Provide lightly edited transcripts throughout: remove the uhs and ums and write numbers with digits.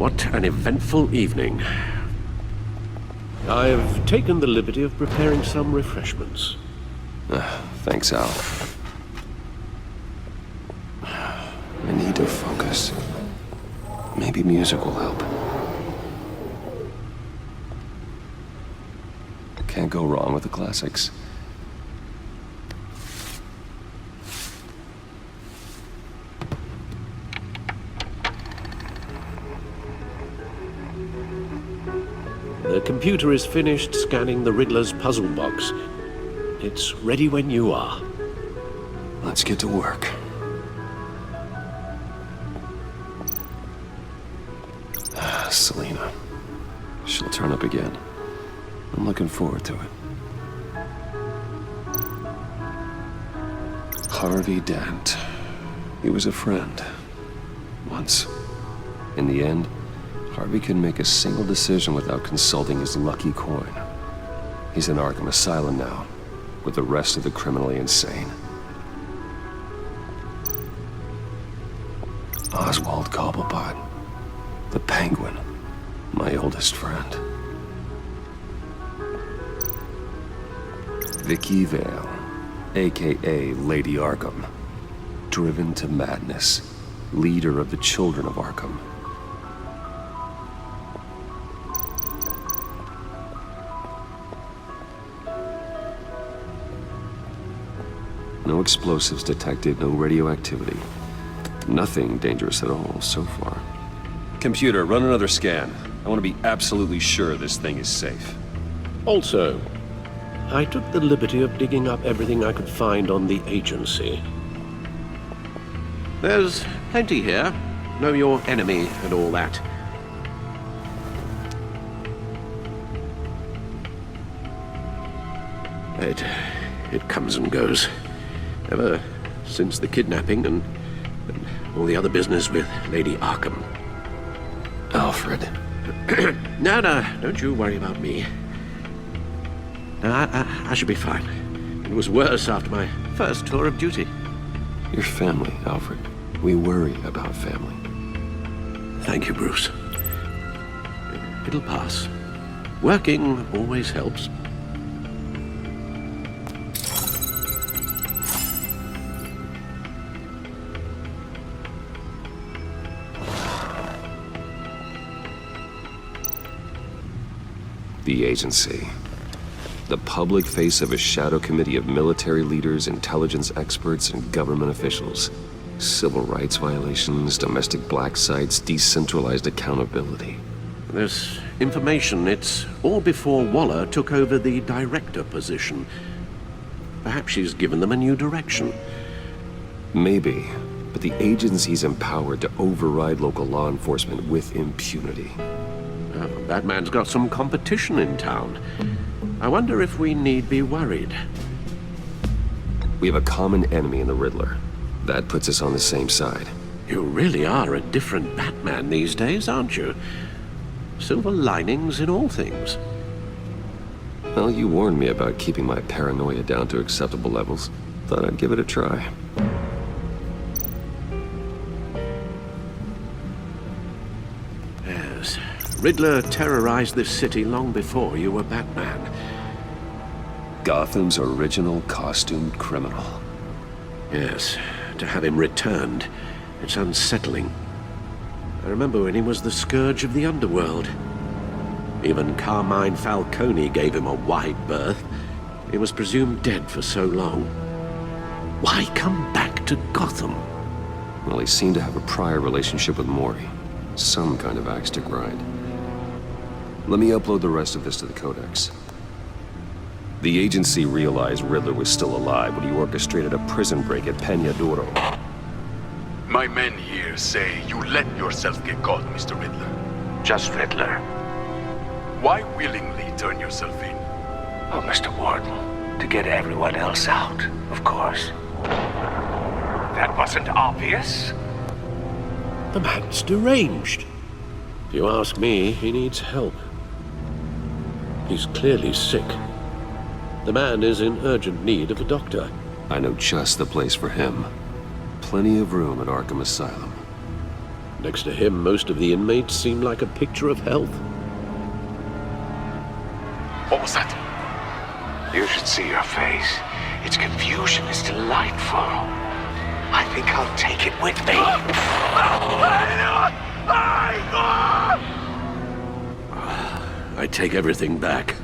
What an eventful evening. I've taken the liberty of preparing some refreshments. Thanks, Al. I need to focus. Maybe music will help. Can't go wrong with the classics. The computer is finished scanning the Riddler's puzzle box. It's ready when you are. Let's get to work. Selina. She'll turn up again. I'm looking forward to it. Harvey Dent. He was a friend. Once. In the end, Harvey couldn't make a single decision without consulting his lucky coin. He's in Arkham Asylum now, with the rest of the criminally insane. Oswald Cobblepot. The Penguin. My oldest friend. Vicky Vale, a.k.a. Lady Arkham. Driven to madness. Leader of the Children of Arkham. No explosives detected, no radioactivity. Nothing dangerous at all so far. Computer, run another scan. I want to be absolutely sure this thing is safe. Also, I took the liberty of digging up everything I could find on the agency. There's plenty here. Know your enemy and all that. It comes and goes. Ever since the kidnapping and all the other business with Lady Arkham. Alfred. No, don't you worry about me. No, I should be fine. It was worse after my first tour of duty. Your family, Alfred. We worry about family. Thank you, Bruce. It'll pass. Working always helps. The agency. The public face of a shadow committee of military leaders, intelligence experts, and government officials. Civil rights violations, domestic black sites, decentralized accountability. This information, it's all before Waller took over the director position. Perhaps she's given them a new direction. Maybe, but the agency's empowered to override local law enforcement with impunity. Batman's got some competition in town. I wonder if we need be worried. We have a common enemy in the Riddler. That puts us on the same side. You really are a different Batman these days, aren't you? Silver linings in all things. Well, you warned me about keeping my paranoia down to acceptable levels. Thought I'd give it a try. Yes. Riddler terrorized this city long before you were Batman. Gotham's original costumed criminal. Yes. To have him returned, it's unsettling. I remember when he was the scourge of the underworld. Even Carmine Falcone gave him a wide berth. He was presumed dead for so long. Why come back to Gotham? Well, he seemed to have a prior relationship with Mori. Some kind of axe to grind. Let me upload the rest of this to the Codex. The agency realized Riddler was still alive when he orchestrated a prison break at Peña Duro. My men here say you let yourself get caught, Mr. Riddler. Just Riddler. Why willingly turn yourself in? Oh, Mr. Warden, to get everyone else out, of course. That wasn't obvious. The man's deranged. If you ask me, he needs help. He's clearly sick. The man is in urgent need of a doctor. I know just the place for him. Plenty of room at Arkham Asylum. Next to him, most of the inmates seem like a picture of health. What was that? You should see your face. Its confusion is delightful. I think I'll take it with me. I take everything back.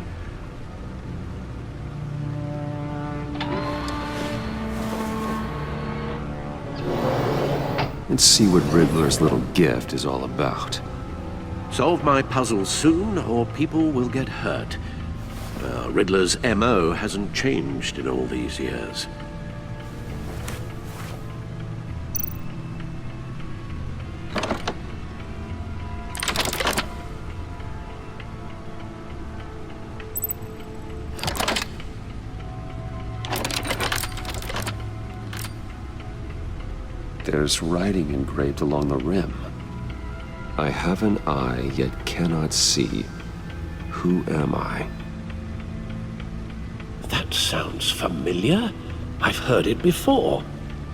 Let's see what Riddler's little gift is all about. Solve my puzzles soon, or people will get hurt. Riddler's MO hasn't changed in all these years. There's writing engraved along the rim. I have an eye, yet cannot see. Who am I? That sounds familiar. I've heard it before.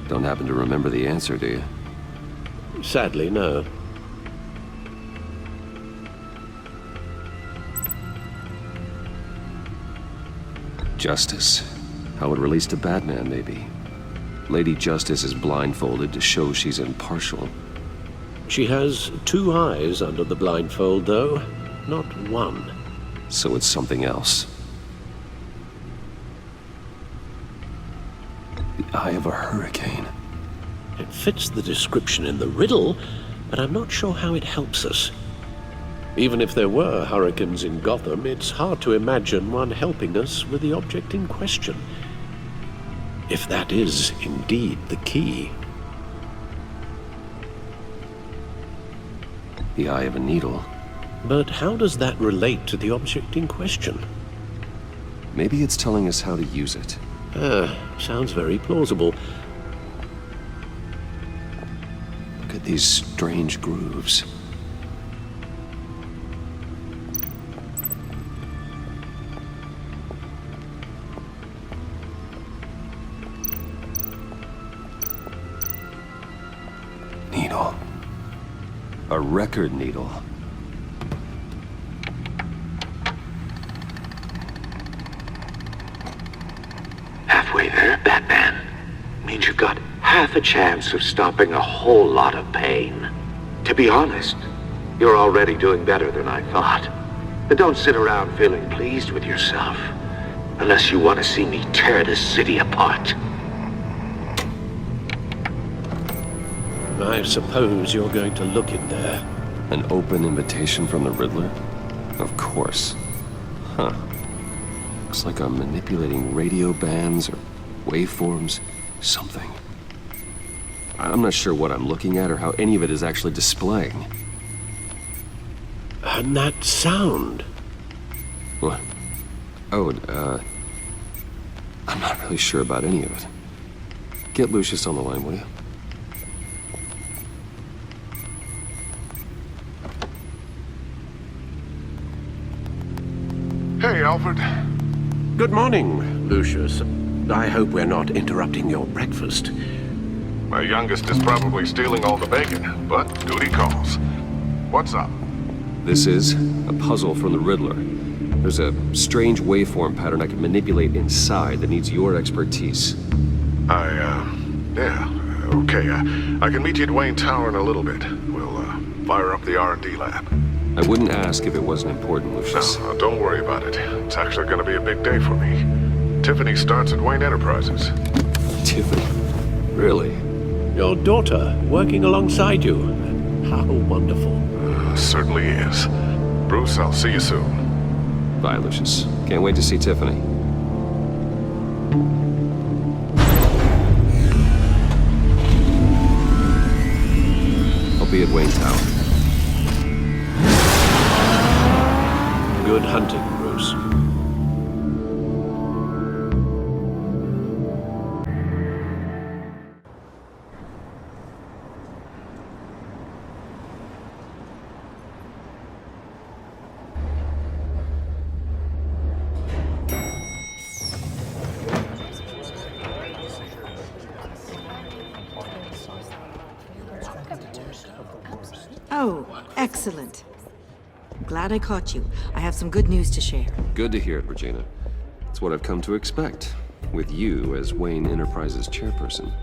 Don't happen to remember the answer, do you? Sadly, no. Justice. How it relates to Batman, maybe. Lady Justice is blindfolded to show she's impartial. She has two eyes under the blindfold, though, not one. So it's something else. The eye of a hurricane. It fits the description in the riddle, but I'm not sure how it helps us. Even if there were hurricanes in Gotham, it's hard to imagine one helping us with the object in question. If that is indeed the key. The eye of a needle. But how does that relate to the object in question? Maybe it's telling us how to use it. Sounds very plausible. Look at these strange grooves. Needle. A record needle. Halfway there, Batman. Means you've got half a chance of stopping a whole lot of pain. To be honest, you're already doing better than I thought. But don't sit around feeling pleased with yourself. Unless you want to see me tear this city apart. I suppose you're going to look in there. An open invitation from the Riddler? Of course. Huh. Looks like I'm manipulating radio bands or waveforms. Something. I'm not sure what I'm looking at or how any of it is actually displaying. And that sound. What? Oh, I'm not really sure about any of it. Get Lucius on the line, will you? Hey, Alfred. Good morning, Lucius. I hope we're not interrupting your breakfast. My youngest is probably stealing all the bacon, but duty calls. What's up? This is a puzzle from the Riddler. There's a strange waveform pattern I can manipulate inside that needs your expertise. Yeah, okay. I can meet you at Wayne Tower in a little bit. We'll, fire up the R&D lab. I wouldn't ask if it wasn't important, Lucius. No, don't worry about it. It's actually gonna be a big day for me. Tiffany starts at Wayne Enterprises. Tiffany? Really? Your daughter working alongside you. How wonderful. Certainly is. Bruce, I'll see you soon. Bye, Lucius. Can't wait to see Tiffany. I'll be at Wayne Tower. Good hunting, Bruce. Oh, excellent. Glad I caught you. I have some good news to share. Good to hear it, Regina. It's what I've come to expect, with you as Wayne Enterprises chairperson.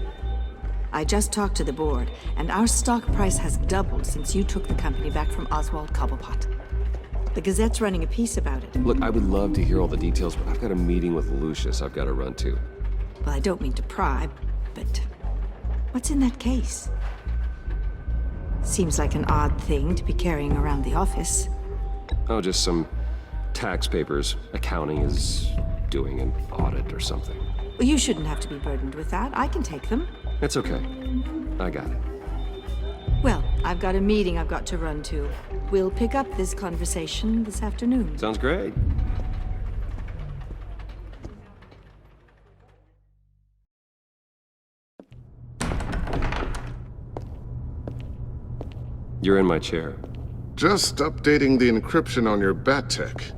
I just talked to the board, and our stock price has doubled since you took the company back from Oswald Cobblepot. The Gazette's running a piece about it. Look, I would love to hear all the details, but I've got a meeting with Lucius I've got to run to. Well, I don't mean to pry, but what's in that case? Seems like an odd thing to be carrying around the office. Oh, just some tax papers. Accounting is doing an audit or something. Well, you shouldn't have to be burdened with that. I can take them. It's okay. I got it. Well, I've got a meeting I've got to run to. We'll pick up this conversation this afternoon. Sounds great. You're in my chair. Just updating the encryption on your Bat-Tech.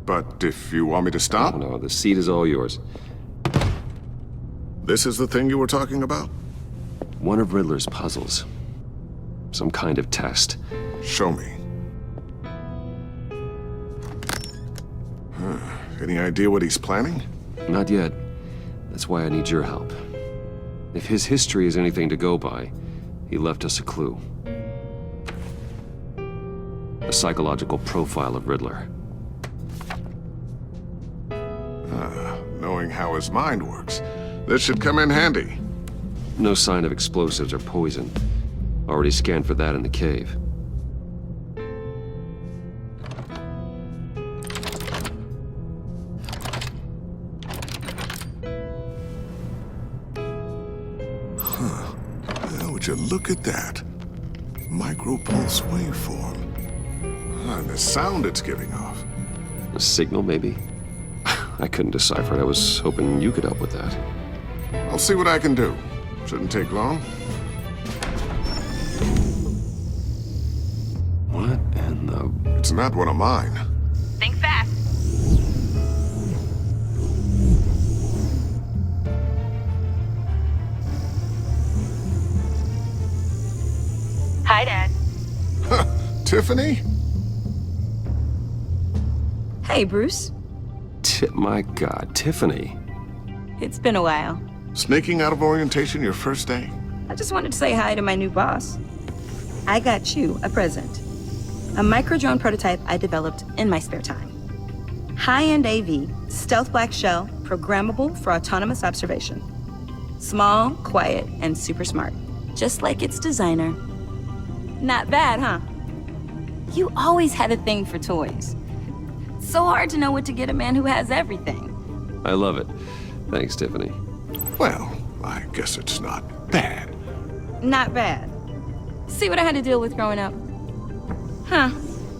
But if you want me to stop, Oh, no, the seat is all yours. this is the thing you were talking about? One of Riddler's puzzles. Some kind of test. Show me. Any idea what he's planning? Not yet. That's why I need your help. If his history is anything to go by, he left us a clue. A psychological profile of Riddler. Knowing how his mind works, this should come in handy. No sign of explosives or poison. Already scanned for that in the cave. Now, would you look at that? Micropulse waveform. And the sound it's giving off. A signal, maybe? I couldn't decipher it. I was hoping you could help with that. I'll see what I can do. Shouldn't take long. What in the... It's not one of mine. Think fast. Hi, Dad. Tiffany? Hey, Bruce. My God, Tiffany. It's been a while. Sneaking out of orientation your first day? I just wanted to say hi to my new boss. I got you a present. A micro-drone prototype I developed in my spare time. High-end AV, stealth black shell, programmable for autonomous observation. Small, quiet, and super smart. Just like its designer. Not bad, huh? You always had a thing for toys. So hard to know what to get a man who has everything. I love it. Thanks, Tiffany. Well, I guess it's not bad. Not bad. See what I had to deal with growing up? Huh.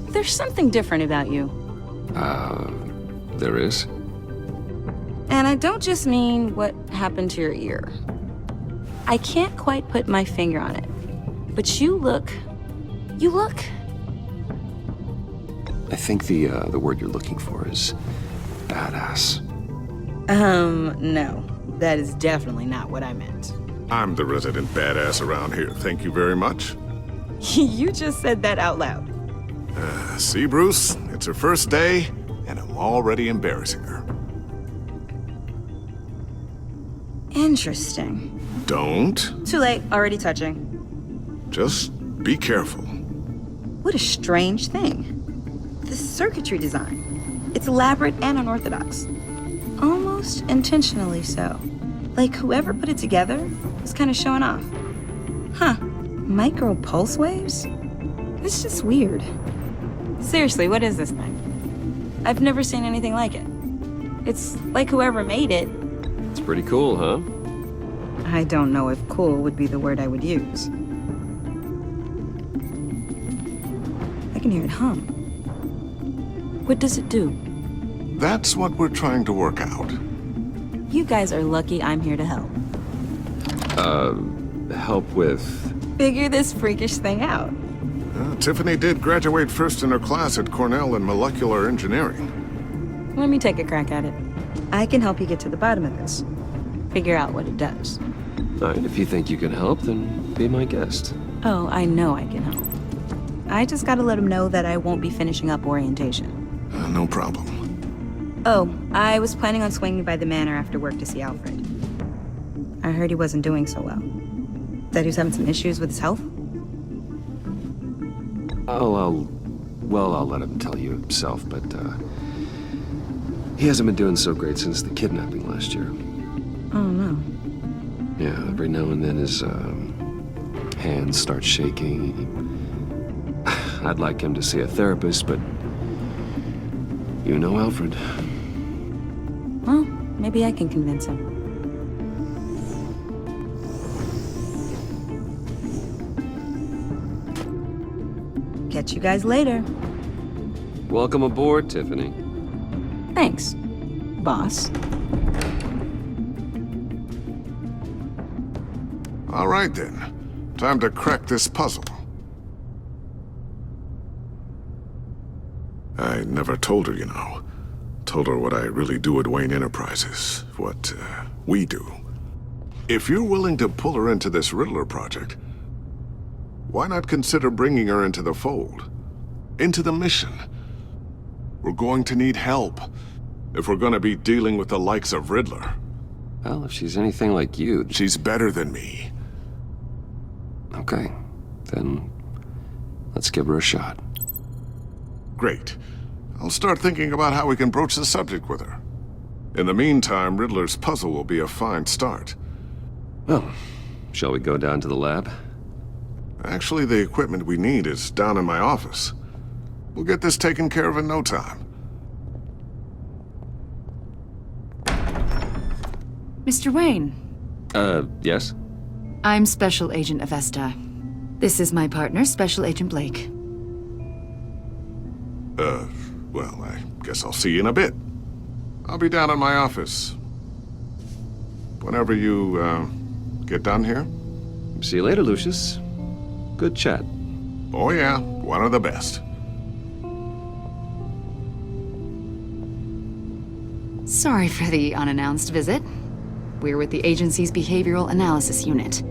There's something different about you. There is? And I don't just mean what happened to your ear. I can't quite put my finger on it. But you look... I think the word you're looking for is badass. No. That is definitely not what I meant. I'm the resident badass around here. Thank you very much. You just said that out loud. See, Bruce? It's her first day, and I'm already embarrassing her. Interesting. Don't. Too late. Already touching. Just be careful. What a strange thing. The circuitry design. It's elaborate and unorthodox. Almost intentionally so. Like whoever put it together was kind of showing off. Huh. Micro pulse waves? It's just weird. Seriously, what is this thing? I've never seen anything like it. It's like whoever made it. It's pretty cool, huh? I don't know if cool would be the word I would use. I can hear it hum. What does it do? That's what we're trying to work out. You guys are lucky I'm here to help. Help with... Figure this freakish thing out. Tiffany did graduate first in her class at Cornell in molecular engineering. Let me take a crack at it. I can help you get to the bottom of this. Figure out what it does. All right, if you think you can help, then be my guest. Oh, I know I can help. I just gotta let him know that I won't be finishing up orientation. No problem. Oh, I was planning on swinging by the manor after work to see Alfred. I heard he wasn't doing so well. That he was having some issues with his health? I'll let him tell you himself, but, he hasn't been doing so great since the kidnapping last year. Oh, no. Yeah, every now and then his, hands start shaking. I'd like him to see a therapist, but you know Alfred. Well, maybe I can convince him. Catch you guys later. Welcome aboard, Tiffany. Thanks, boss. All right, then. Time to crack this puzzle. I never told her, you know. Told her what I really do at Wayne Enterprises. What, we do. If you're willing to pull her into this Riddler project, why not consider bringing her into the fold? Into the mission? We're going to need help if we're going to be dealing with the likes of Riddler. Well, if she's anything like you... She's better than me. Okay, then let's give her a shot. Great. I'll start thinking about how we can broach the subject with her. In the meantime, Riddler's puzzle will be a fine start. Well, shall we go down to the lab? Actually, the equipment we need is down in my office. We'll get this taken care of in no time. Mr. Wayne, Yes? I'm Special Agent Avesta. This is my partner, Special Agent Blake. Well, I guess I'll see you in a bit. I'll be down in my office. Whenever you, get done here. See you later, Lucius. Good chat. Oh yeah, one of the best. Sorry for the unannounced visit. We're with the agency's Behavioral Analysis Unit.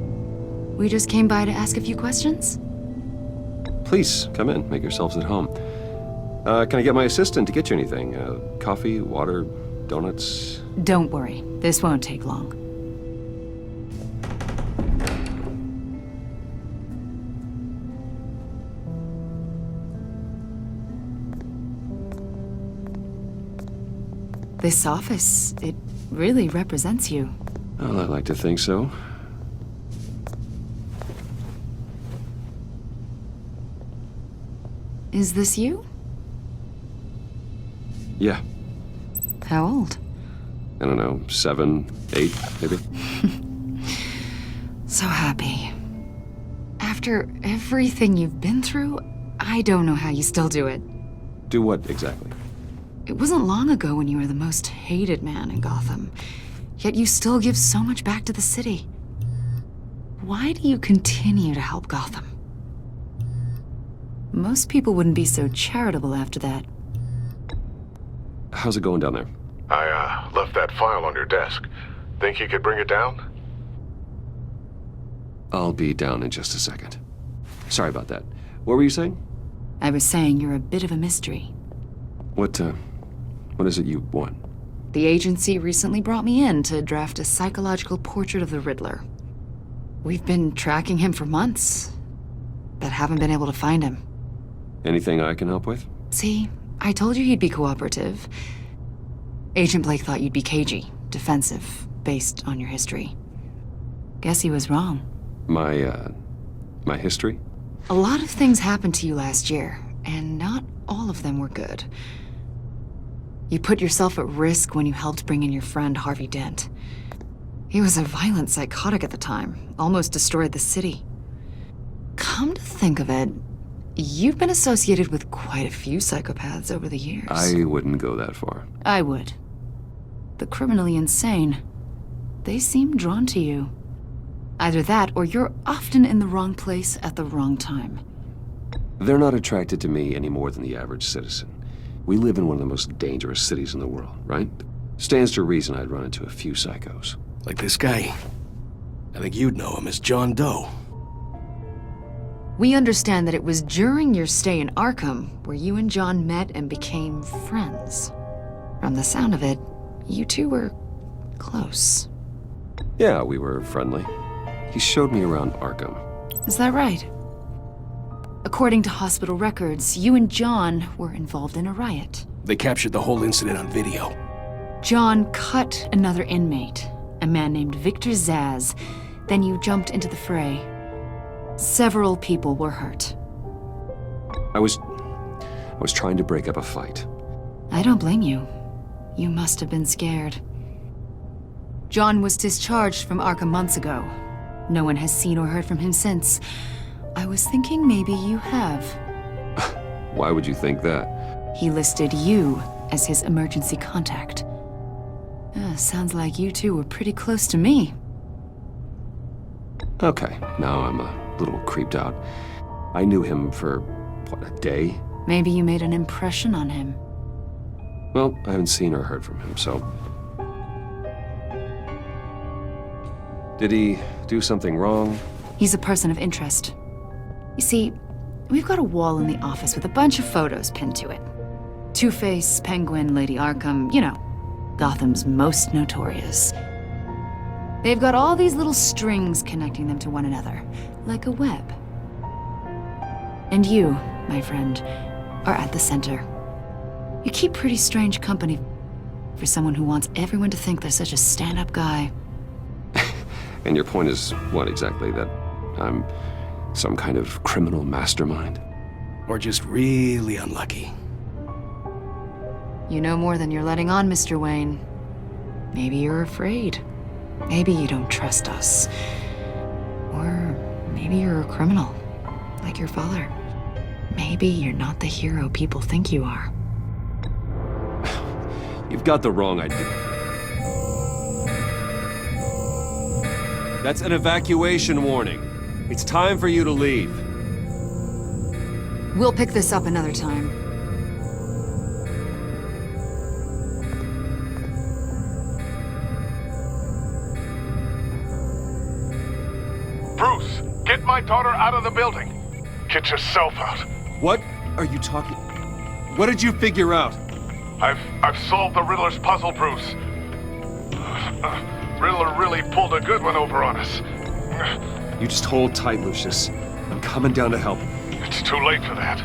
We just came by to ask a few questions. Please, come in. Make yourselves at home. Can I get my assistant to get you anything? Coffee, water, donuts? Don't worry, this won't take long. This office, it really represents you. Well, I'd like to think so. Is this you? Yeah. How old? I don't know, 7, 8, maybe? So happy. After everything you've been through, I don't know how you still do it. Do what exactly? It wasn't long ago when you were the most hated man in Gotham, yet you still give so much back to the city. Why do you continue to help Gotham? Most people wouldn't be so charitable after that. How's it going down there? I, left that file on your desk. Think you could bring it down? I'll be down in just a second. Sorry about that. What were you saying? I was saying you're a bit of a mystery. What is it you want? The agency recently brought me in to draft a psychological portrait of the Riddler. We've been tracking him for months, but haven't been able to find him. Anything I can help with? See, I told you he'd be cooperative. Agent Blake thought you'd be cagey, defensive, based on your history. Guess he was wrong. My history? A lot of things happened to you last year, and not all of them were good. You put yourself at risk when you helped bring in your friend Harvey Dent. He was a violent psychotic at the time, almost destroyed the city. Come to think of it, you've been associated with quite a few psychopaths over the years. I wouldn't go that far. I would. The criminally insane. They seem drawn to you. Either that, or you're often in the wrong place at the wrong time. They're not attracted to me any more than the average citizen. We live in one of the most dangerous cities in the world, right? Stands to reason I'd run into a few psychos. Like this guy. I think you'd know him as John Doe. We understand that it was during your stay in Arkham where you and John met and became friends. From the sound of it, you two were close. Yeah, we were friendly. He showed me around Arkham. Is that right? According to hospital records, you and John were involved in a riot. They captured the whole incident on video. John cut another inmate, a man named Victor Zsasz. Then you jumped into the fray. Several people were hurt. I was trying to break up a fight. I don't blame you. You must have been scared. John was discharged from Arkham months ago. No one has seen or heard from him since. I was thinking maybe you have. Why would you think that? He listed you as his emergency contact. Sounds like you two were pretty close to me. Okay, now I'm a little creeped out. I knew him for, what, a day? Maybe you made an impression on him. Well, I haven't seen or heard from him, so... Did he do something wrong? He's a person of interest. You see, we've got a wall in the office with a bunch of photos pinned to it. Two-Face, Penguin, Lady Arkham, you know, Gotham's most notorious. They've got all these little strings connecting them to one another, like a web. And you, my friend, are at the center. You keep pretty strange company for someone who wants everyone to think they're such a stand-up guy. And your point is what exactly? That I'm some kind of criminal mastermind? Or just really unlucky. You know more than you're letting on, Mr. Wayne. Maybe you're afraid. Maybe you don't trust us. Or maybe you're a criminal, like your father. Maybe you're not the hero people think you are. You've got the wrong idea. That's an evacuation warning. It's time for you to leave. We'll pick this up another time. Bruce, get my daughter out of the building. Get yourself out. What are you talking... What did you figure out? I've solved the Riddler's puzzle, Bruce. Riddler really pulled a good one over on us. You just hold tight, Lucius. I'm coming down to help. It's too late for that.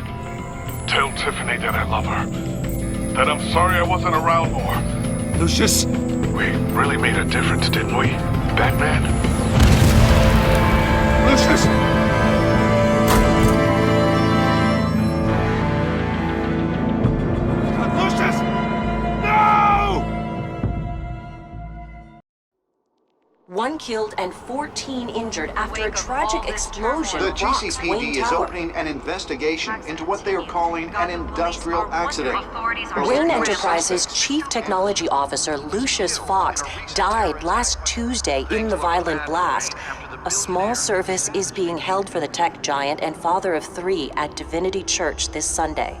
Tell Tiffany that I love her. That I'm sorry I wasn't around more. Lucius! We really made a difference, didn't we, Batman? Lucius! Lucius! No! 1 killed and 14 injured after a tragic explosion The rocks GCPD Wayne is Tower. opening an investigation into what they are calling an industrial accident. Wayne Enterprises Chief Technology Officer Lucius Fox died last Tuesday in the violent blast. A small service is being held for the tech giant and father of 3 at Divinity Church this Sunday.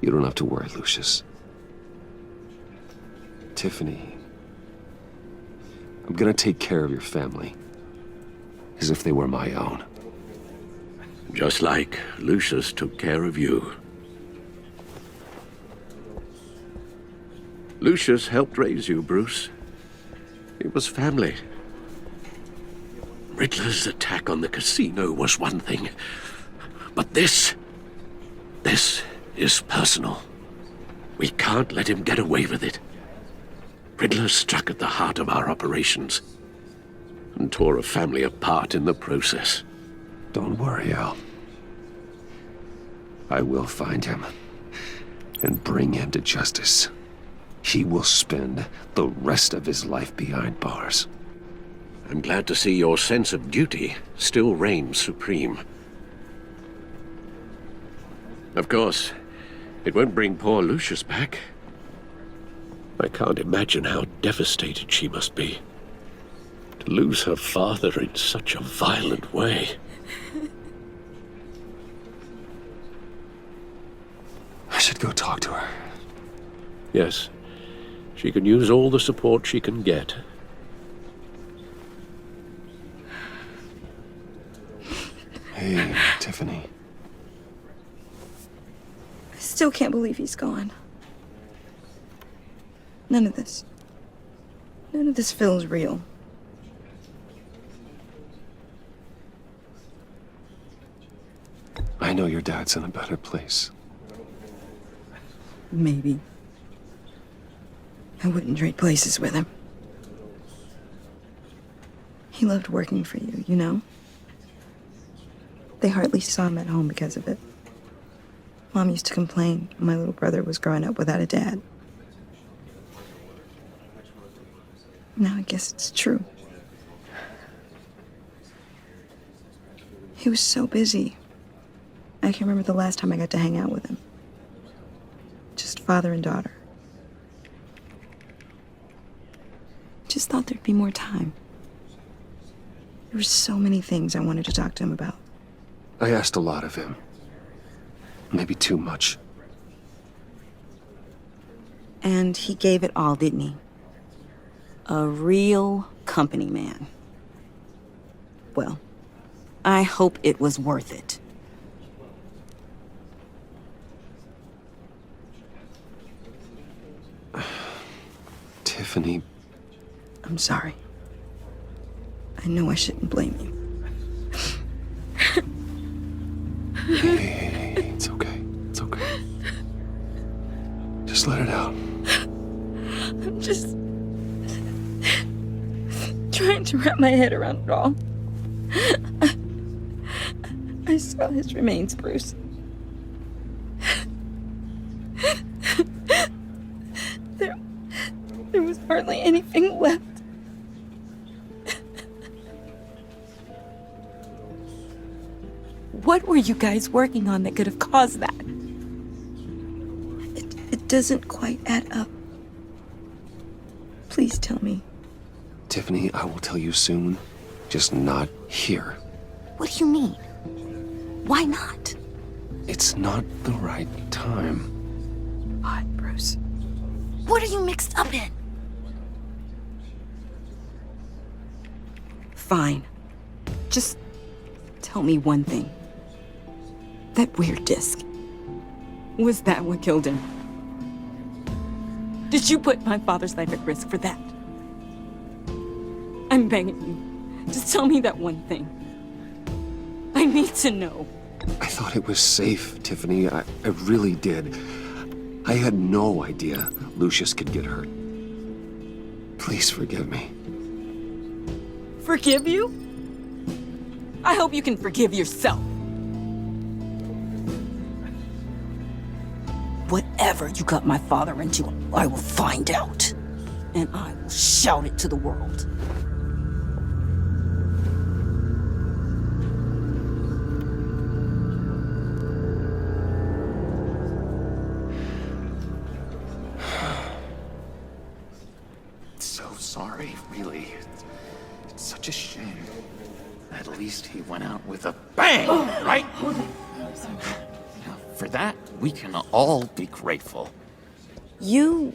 You don't have to worry, Lucius. Tiffany, I'm gonna take care of your family. As if they were my own. Just like Lucius took care of you. Lucius helped raise you, Bruce. It was family. Riddler's attack on the casino was one thing. But this is personal. We can't let him get away with it. Riddler struck at the heart of our operations and tore a family apart in the process. Don't worry, Al. I will find him and bring him to justice. He will spend the rest of his life behind bars. I'm glad to see your sense of duty still reigns supreme. Of course, it won't bring poor Lucius back. I can't imagine how devastated she must be. To lose her father in such a violent way. should go talk to her. Yes. She can use all the support she can get. Hey, Tiffany. I still can't believe he's gone. None of this feels real. I know your dad's in a better place. Maybe. I wouldn't trade places with him. He loved working for you, you know? They hardly saw him at home because of it. Mom used to complain my little brother was growing up without a dad. Now I guess it's true. He was so busy. I can't remember the last time I got to hang out with him. Just father and daughter. Just thought there'd be more time. There were so many things I wanted to talk to him about. I asked a lot of him. Maybe too much. And he gave it all, didn't he? A real company man. Well, I hope it was worth it. Tiffany. I'm sorry. I know I shouldn't blame you. Hey, it's okay. It's okay. Just let it out. I'm just trying to wrap my head around it all. I saw his remains, Bruce. There was hardly anything left. What were you guys working on that could have caused that? It doesn't quite add up. Please tell me. Tiffany, I will tell you soon. Just not here. What do you mean? Why not? It's not the right time. What, Bruce? What are you mixed up in? Fine. Just tell me one thing. That weird disc. Was that what killed him? Did you put my father's life at risk for that? I'm begging you. Just tell me that one thing. I need to know. I thought it was safe, Tiffany. I really did. I had no idea Lucius could get hurt. Please forgive me. Forgive you? I hope you can forgive yourself. Whatever you got my father into, I will find out. And I will shout it to the world. So sorry, really. It's such a shame. At least he went out with a bang, right? For that, we can all be grateful. You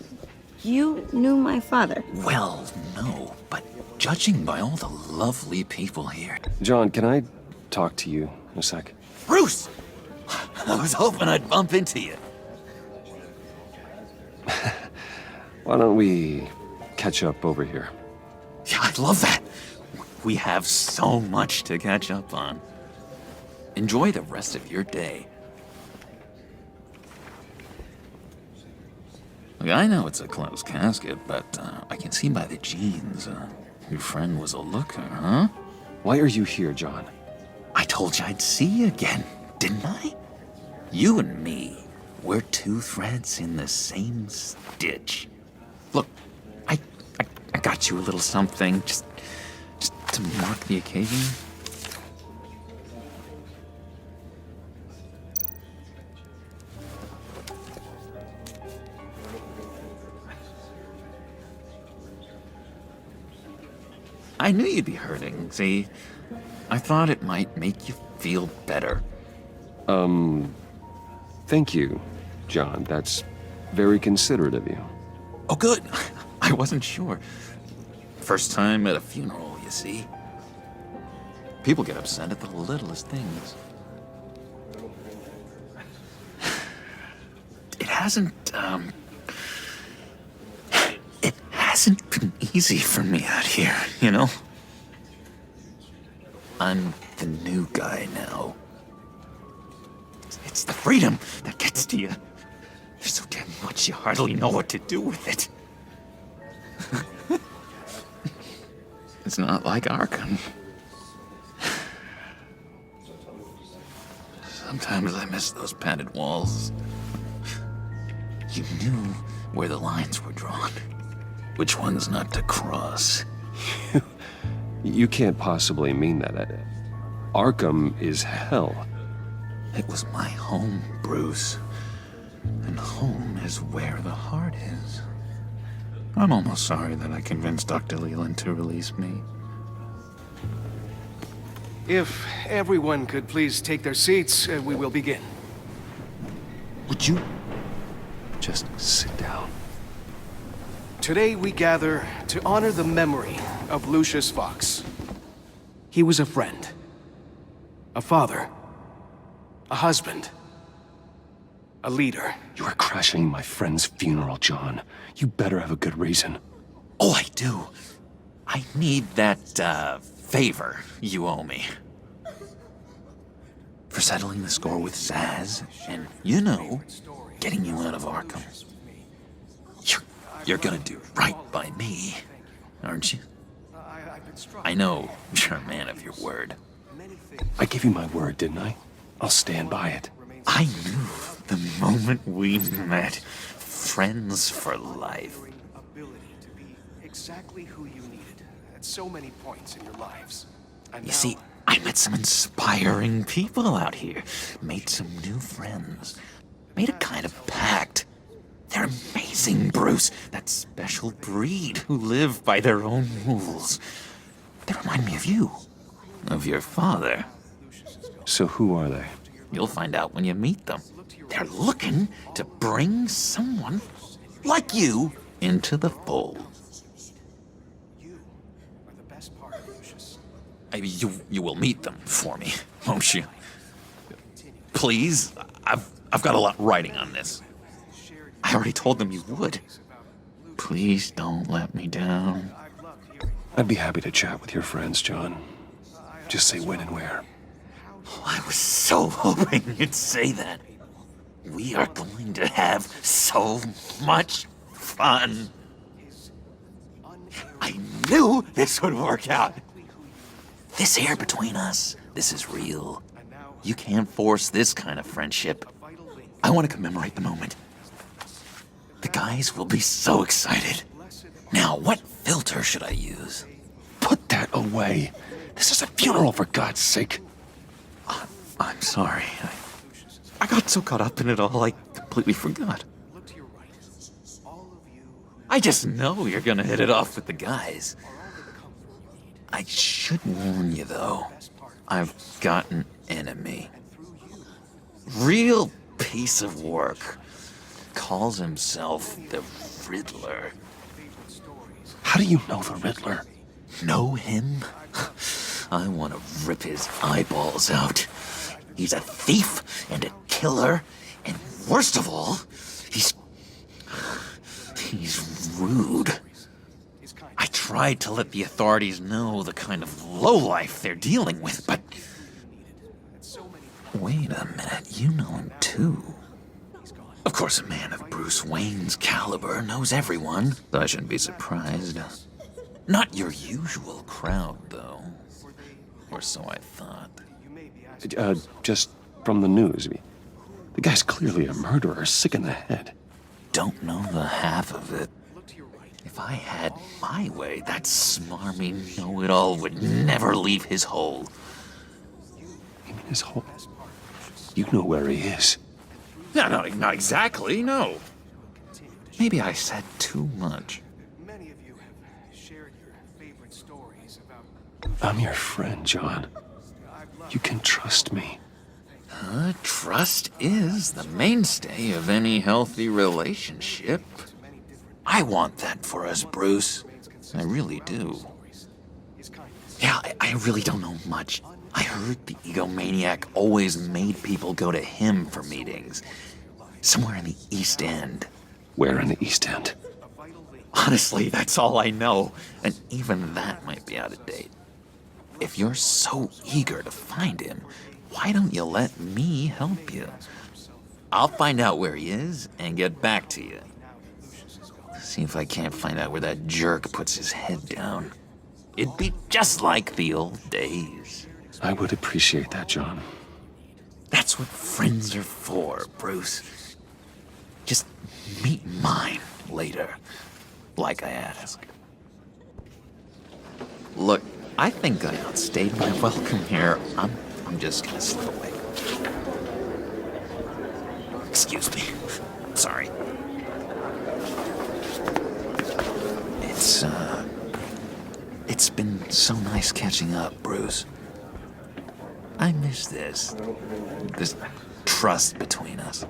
knew my father? Well, no, but judging by all the lovely people here... John, can I talk to you in a sec? Bruce! I was hoping I'd bump into you. Why don't we catch up over here? Yeah, I'd love that. We have so much to catch up on. Enjoy the rest of your day. Look, I know it's a closed casket, but I can see by the jeans, your friend was a looker, huh? Why are you here, John? I told you I'd see you again, didn't I? You and me, we're two threads in the same stitch. Look, I got you a little something, just to mark the occasion. I knew you'd be hurting, see? I thought it might make you feel better. Thank you. John. That's very considerate of you. Oh, good. I wasn't sure. First time at a funeral, you see. People get upset at the littlest things. It hasn't been easy for me out here, you know? I'm the new guy now. It's the freedom that gets to you. There's so damn much you hardly know what to do with it. It's not like Arkham. Sometimes I miss those padded walls. You knew where the lines were drawn. Which ones not to cross. You can't possibly mean that. Arkham is hell. It was my home, Bruce. And home is where the heart is. I'm almost sorry that I convinced Dr. Leland to release me. If everyone could please take their seats, we will begin. Would you just sit down? Today we gather to honor the memory of Lucius Fox. He was a friend, a father, a husband, a leader. You are crashing my friend's funeral, John. You better have a good reason. Oh, I do. I need that, favor you owe me. For settling the score with Zsasz, and, you know, getting you out of Arkham. You're gonna do right by me, aren't you? I know you're a man of your word. I gave you my word, didn't I? I'll stand by it. I knew the moment we met. Friends for life. Ability to be exactly who you needed at so many points in your lives. And You see, I met some inspiring people out here. Made some new friends. Made a kind of pact. They're amazing, Bruce. That special breed who live by their own rules. They remind me of you. Of your father. So who are they? You'll find out when you meet them. They're looking to bring someone like you into the fold. You will meet them for me, won't you? Please, I've got a lot riding on this. I already told them you would. Please don't let me down. I'd be happy to chat with your friends, John. Just say when and where. I was so hoping you'd say that. We are going to have so much fun. I knew this would work out. This here between us, this is real. You can't force this kind of friendship. I want to commemorate the moment. The guys will be so excited. Now, what filter should I use? Put that away. This is a funeral, for God's sake. I'm sorry. I got so caught up in it all, I completely forgot. I just know you're gonna hit it off with the guys. I should warn you, though. I've got an enemy. Real piece of work. Calls himself the Riddler. How do you know the Riddler? Know him? I want to rip his eyeballs out. He's a thief and a killer, and worst of all, he's rude. I tried to let the authorities know the kind of lowlife they're dealing with, but... Wait a minute, you know him too. Of course, a man of Bruce Wayne's caliber knows everyone, so I shouldn't be surprised. Not your usual crowd, though. Or so I thought. Just from the news. The guy's clearly a murderer, sick in the head. Don't know the half of it. If I had my way, that smarmy know-it-all would never leave his hole. You mean his hole? You know where he is. No, not exactly, no. Maybe I said too much. Many of you have shared your favorite stories about... I'm your friend, John. You can trust me. Trust is the mainstay of any healthy relationship. I want that for us, Bruce. I really do. Yeah, I really don't know much. I heard the egomaniac always made people go to him for meetings. Somewhere in the East End. Where in the East End? Honestly, that's all I know. And even that might be out of date. If you're so eager to find him, why don't you let me help you? I'll find out where he is and get back to you. See if I can't find out where that jerk puts his head down. It'd be just like the old days. I would appreciate that, John. That's what friends are for, Bruce. Just meet mine later, like I asked. Look, I think I outstayed my welcome here. I'm just gonna slip away. Excuse me. Sorry. It's been so nice catching up, Bruce. I miss this trust between us.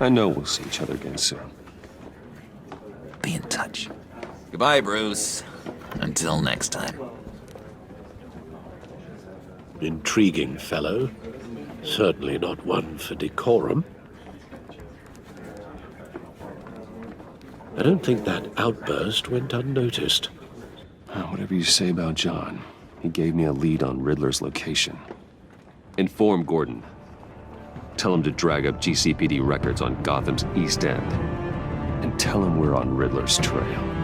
I know we'll see each other again soon. Be in touch. Goodbye, Bruce. Until next time. Intriguing fellow. Certainly not one for decorum. I don't think that outburst went unnoticed. Whatever you say about John, he gave me a lead on Riddler's location. Inform Gordon. Tell him to drag up GCPD records on Gotham's East End. And tell him we're on Riddler's trail.